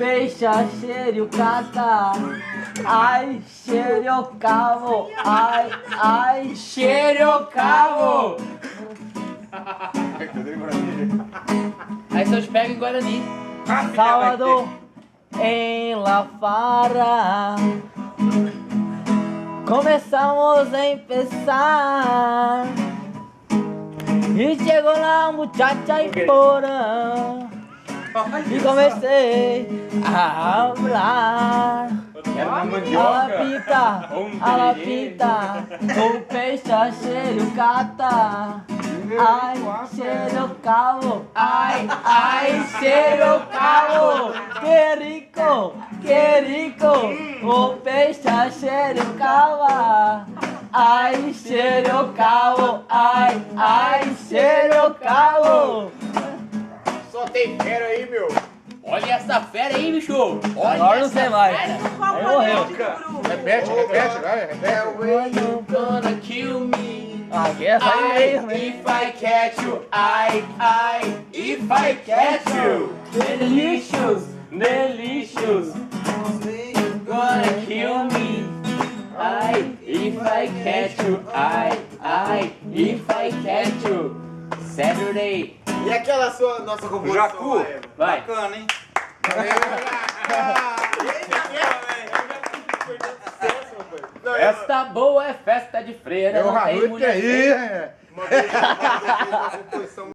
peixe cheiro cata. Ai, cheiro cavo. Ai, cheiro cavo. Aí só pega em Guarani. Sábado em La Farra. Começamos a empezar. E chegou lá muchacha e porã. E comecei a falar. A la pita, o peixe cheiro cata. Ai, cheiro cavo. Ai, cheiro cavo. Que rico, o peixe cheiro cava. Ai, cheiro cavo. Ai, cheiro cavo. Só tem fera aí, meu. Olha essa fera aí, bicho. Olha Agora não essa sei mais. fera. Aí morreu. Repete, vai, repete. You gonna kill me. Ah, que essa aí mesmo, hein? If I catch you, if I catch you. Delicious, delicious. Gonna kill me. If I catch you, if I catch you. Saturday. E aquela nossa composição? Jacu. Vai. Bacana, hein? Festa boa é festa de freira. É o não tem Raul que mulher aí, feia. é. Uma vez eu fiz uma composição